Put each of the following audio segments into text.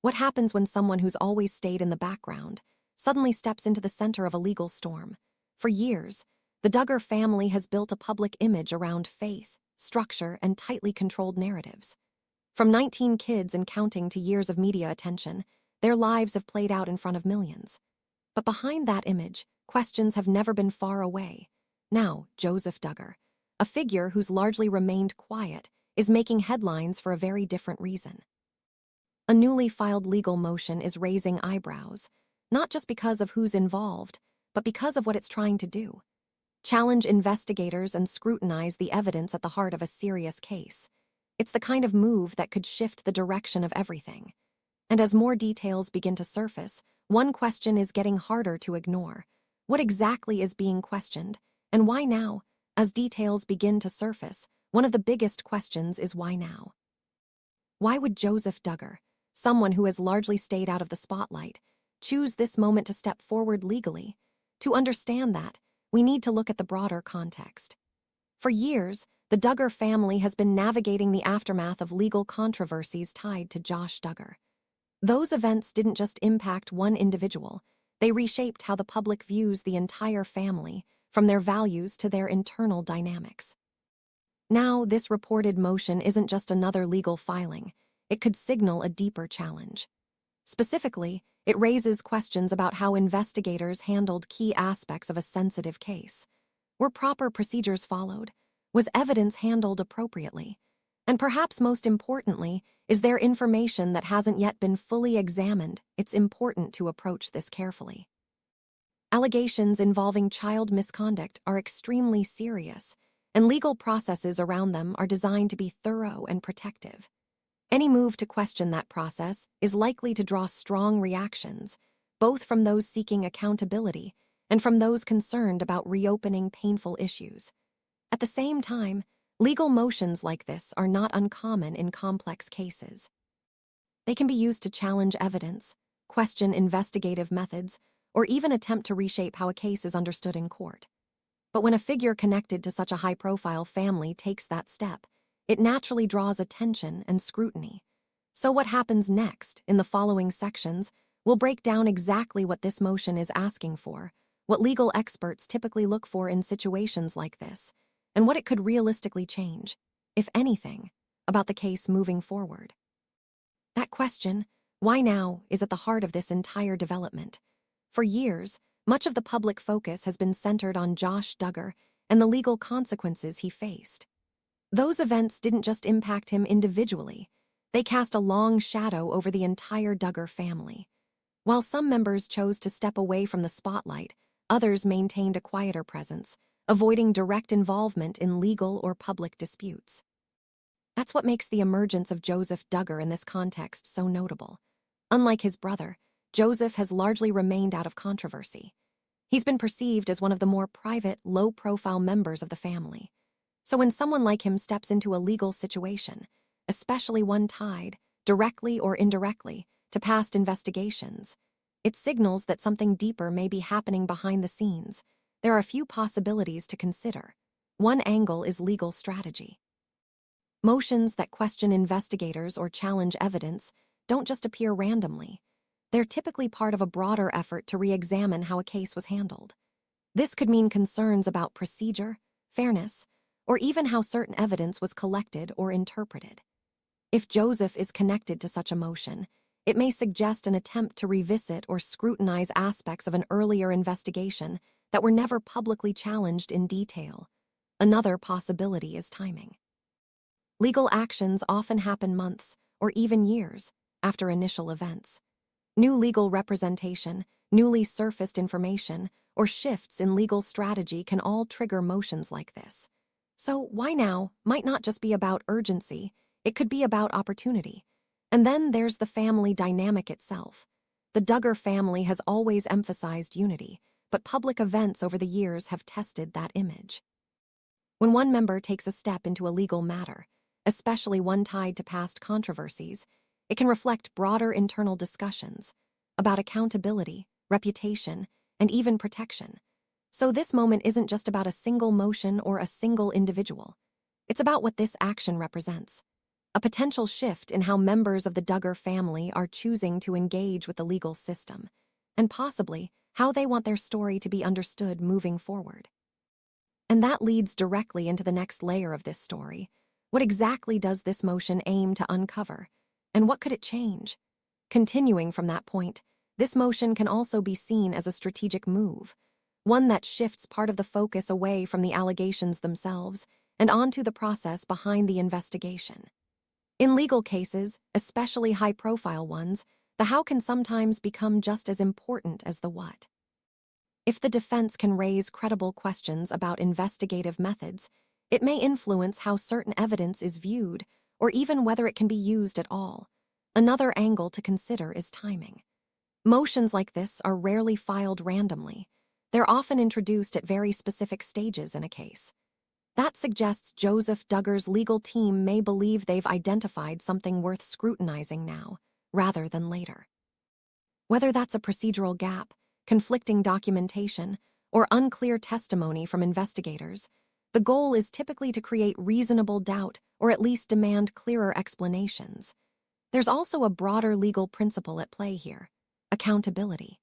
What happens when someone who's always stayed in the background suddenly steps into the center of a legal storm? For years, the Duggar family has built a public image around faith, structure, and tightly controlled narratives. From 19 kids and counting to years of media attention, their lives have played out in front of millions. But behind that image, questions have never been far away. Now, Joseph Duggar, a figure who's largely remained quiet, is making headlines for a very different reason. A newly filed legal motion is raising eyebrows, not just because of who's involved, but because of what it's trying to do. Challenge investigators and scrutinize the evidence at the heart of a serious case. It's the kind of move that could shift the direction of everything. And as more details begin to surface, one question is getting harder to ignore. What exactly is being questioned, and why now? As details begin to surface, one of the biggest questions is why now? Why would Joseph Duggar, someone who has largely stayed out of the spotlight, choose this moment to step forward legally? To understand that, we need to look at the broader context. For years, the Duggar family has been navigating the aftermath of legal controversies tied to Josh Duggar. Those events didn't just impact one individual, they reshaped how the public views the entire family, from their values to their internal dynamics. Now, this reported motion isn't just another legal filing, it could signal a deeper challenge. Specifically, it raises questions about how investigators handled key aspects of a sensitive case. Were proper procedures followed? Was evidence handled appropriately? And perhaps most importantly, is there information that hasn't yet been fully examined? It's important to approach this carefully. Allegations involving child misconduct are extremely serious, and legal processes around them are designed to be thorough and protective. Any move to question that process is likely to draw strong reactions, both from those seeking accountability and from those concerned about reopening painful issues. At the same time, legal motions like this are not uncommon in complex cases. They can be used to challenge evidence, question investigative methods, or even attempt to reshape how a case is understood in court. But when a figure connected to such a high-profile family takes that step, it naturally draws attention and scrutiny. So what happens next, in the following sections, will break down exactly what this motion is asking for, what legal experts typically look for in situations like this, and what it could realistically change, if anything, about the case moving forward. That question, why now, is at the heart of this entire development. For years, much of the public focus has been centered on Josh Duggar and the legal consequences he faced. Those events didn't just impact him individually, they cast a long shadow over the entire Duggar family. While some members chose to step away from the spotlight, others maintained a quieter presence, avoiding direct involvement in legal or public disputes. That's what makes the emergence of Joseph Duggar in this context so notable. Unlike his brother, Joseph has largely remained out of controversy. He's been perceived as one of the more private, low-profile members of the family. So when someone like him steps into a legal situation, especially one tied, directly or indirectly, to past investigations, it signals that something deeper may be happening behind the scenes. There are a few possibilities to consider. One angle is legal strategy. Motions that question investigators or challenge evidence don't just appear randomly. They're typically part of a broader effort to re-examine how a case was handled. This could mean concerns about procedure, fairness, or even how certain evidence was collected or interpreted. If Joseph is connected to such a motion, it may suggest an attempt to revisit or scrutinize aspects of an earlier investigation that were never publicly challenged in detail. Another possibility is timing. Legal actions often happen months, or even years, after initial events. New legal representation, newly surfaced information, or shifts in legal strategy can all trigger motions like this. So why now might not just be about urgency, it could be about opportunity. And then there's the family dynamic itself. The Duggar family has always emphasized unity, but public events over the years have tested that image. When one member takes a step into a legal matter, especially one tied to past controversies, it can reflect broader internal discussions about accountability, reputation, and even protection. So this moment isn't just about a single motion or a single individual. It's about what this action represents. a potential shift in how members of the Duggar family are choosing to engage with the legal system, and possibly how they want their story to be understood moving forward. And that leads directly into the next layer of this story. What exactly does this motion aim to uncover? And what could it change? Continuing from that point, this motion can also be seen as a strategic move, one that shifts part of the focus away from the allegations themselves and onto the process behind the investigation. In legal cases, especially high-profile ones, the how can sometimes become just as important as the what. If the defense can raise credible questions about investigative methods, it may influence how certain evidence is viewed or even whether it can be used at all. Another angle to consider is timing. Motions like this are rarely filed randomly. They're often introduced at very specific stages in a case. That suggests Joseph Duggar's legal team may believe they've identified something worth scrutinizing now, rather than later. Whether that's a procedural gap, conflicting documentation, or unclear testimony from investigators, the goal is typically to create reasonable doubt or at least demand clearer explanations. There's also a broader legal principle at play here: accountability.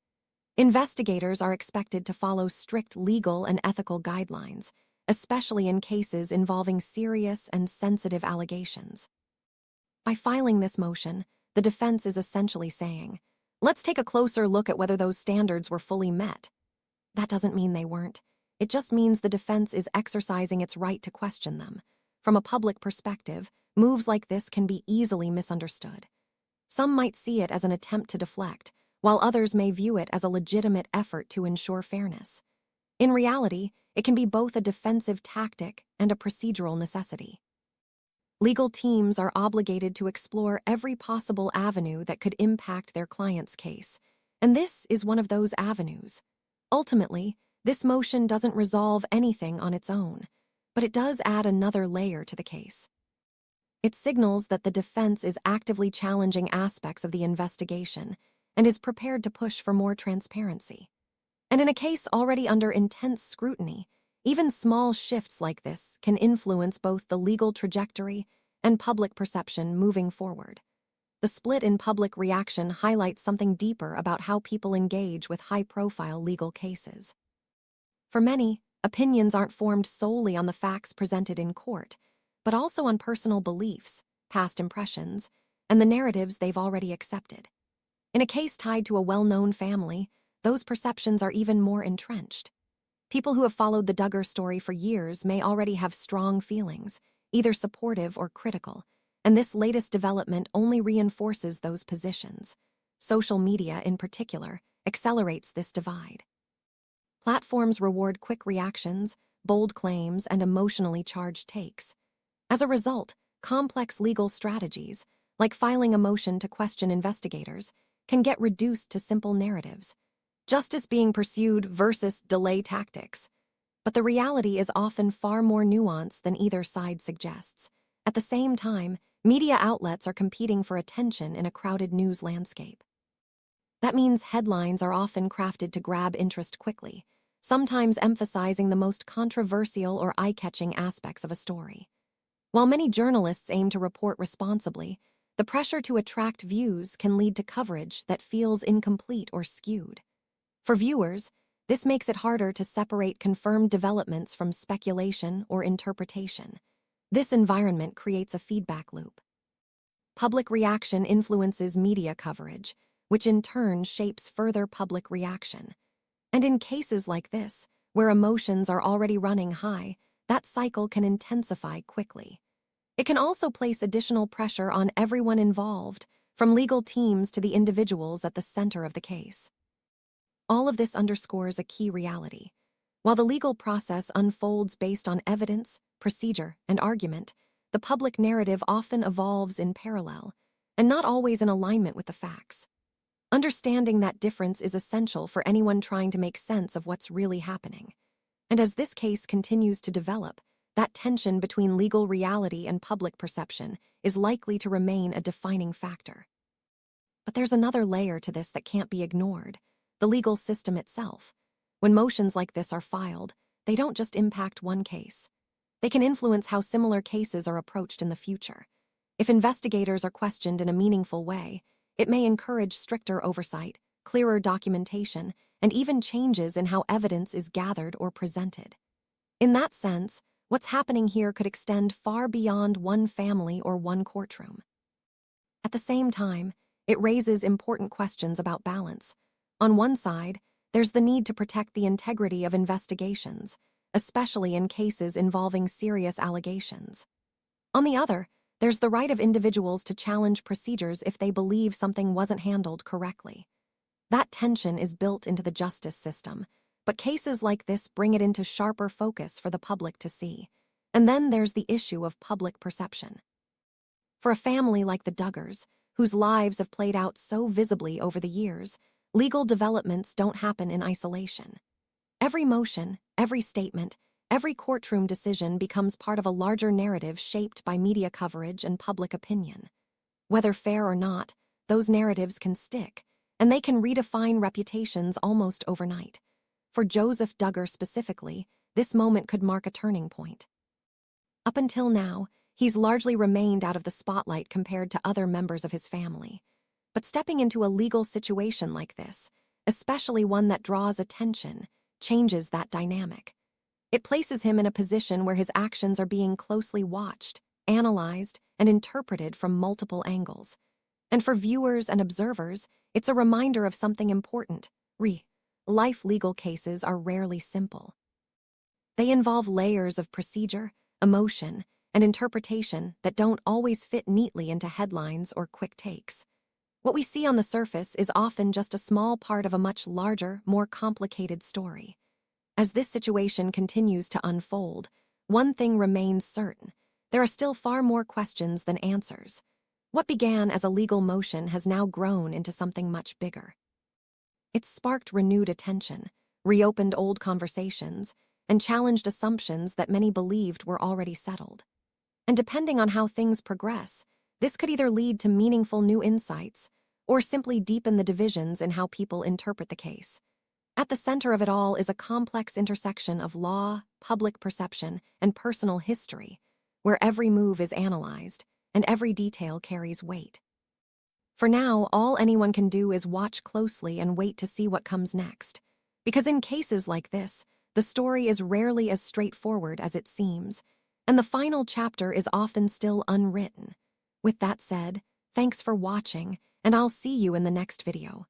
Investigators are expected to follow strict legal and ethical guidelines, especially in cases involving serious and sensitive allegations. By filing this motion, the defense is essentially saying, let's take a closer look at whether those standards were fully met. That doesn't mean they weren't. It just means the defense is exercising its right to question them. From a public perspective, moves like this can be easily misunderstood. Some might see it as an attempt to deflect, while others may view it as a legitimate effort to ensure fairness. In reality, it can be both a defensive tactic and a procedural necessity. Legal teams are obligated to explore every possible avenue that could impact their client's case, and this is one of those avenues. Ultimately, this motion doesn't resolve anything on its own, but it does add another layer to the case. It signals that the defense is actively challenging aspects of the investigation and is prepared to push for more transparency. And in a case already under intense scrutiny, even small shifts like this can influence both the legal trajectory and public perception moving forward. The split in public reaction highlights something deeper about how people engage with high-profile legal cases. For many, opinions aren't formed solely on the facts presented in court, but also on personal beliefs, past impressions, and the narratives they've already accepted. In a case tied to a well-known family, those perceptions are even more entrenched. People who have followed the Duggar story for years may already have strong feelings, either supportive or critical, and this latest development only reinforces those positions. Social media, in particular, accelerates this divide. Platforms reward quick reactions, bold claims, and emotionally charged takes. As a result, complex legal strategies, like filing a motion to question investigators, can get reduced to simple narratives. Justice being pursued versus delay tactics. But the reality is often far more nuanced than either side suggests. At the same time, media outlets are competing for attention in a crowded news landscape. That means headlines are often crafted to grab interest quickly, sometimes emphasizing the most controversial or eye-catching aspects of a story. While many journalists aim to report responsibly, the pressure to attract views can lead to coverage that feels incomplete or skewed. For viewers, this makes it harder to separate confirmed developments from speculation or interpretation. This environment creates a feedback loop. Public reaction influences media coverage, which in turn shapes further public reaction. And in cases like this, where emotions are already running high, that cycle can intensify quickly. It can also place additional pressure on everyone involved, from legal teams to the individuals at the center of the case. All of this underscores a key reality. While the legal process unfolds based on evidence, procedure, and argument, the public narrative often evolves in parallel, and not always in alignment with the facts. Understanding that difference is essential for anyone trying to make sense of what's really happening. And as this case continues to develop, that tension between legal reality and public perception is likely to remain a defining factor. But there's another layer to this that can't be ignored: the legal system itself. When motions like this are filed, they don't just impact one case. They can influence how similar cases are approached in the future. If investigators are questioned in a meaningful way, it may encourage stricter oversight, clearer documentation, and even changes in how evidence is gathered or presented. In that sense, what's happening here could extend far beyond one family or one courtroom. At the same time, it raises important questions about balance. On one side, there's the need to protect the integrity of investigations, especially in cases involving serious allegations. On the other, there's the right of individuals to challenge procedures if they believe something wasn't handled correctly. That tension is built into the justice system, but cases like this bring it into sharper focus for the public to see. And then there's the issue of public perception. For a family like the Duggars, whose lives have played out so visibly over the years, legal developments don't happen in isolation. Every motion, every statement, every courtroom decision becomes part of a larger narrative shaped by media coverage and public opinion. Whether fair or not, those narratives can stick, and they can redefine reputations almost overnight. For Joseph Duggar specifically, this moment could mark a turning point. Up until now, he's largely remained out of the spotlight compared to other members of his family. But stepping into a legal situation like this, especially one that draws attention, changes that dynamic. It places him in a position where his actions are being closely watched, analyzed, and interpreted from multiple angles. And for viewers and observers, it's a reminder of something important. Life legal cases are rarely simple. They involve layers of procedure, emotion, and interpretation that don't always fit neatly into headlines or quick takes. What we see on the surface is often just a small part of a much larger, more complicated story. As this situation continues to unfold, one thing remains certain: there are still far more questions than answers. What began as a legal motion has now grown into something much bigger. It's sparked renewed attention, reopened old conversations, and challenged assumptions that many believed were already settled. And depending on how things progress, this could either lead to meaningful new insights or simply deepen the divisions in how people interpret the case. At the center of it all is a complex intersection of law, public perception, and personal history, where every move is analyzed and every detail carries weight. For now, all anyone can do is watch closely and wait to see what comes next. Because in cases like this, the story is rarely as straightforward as it seems, and the final chapter is often still unwritten. With that said, thanks for watching, and I'll see you in the next video.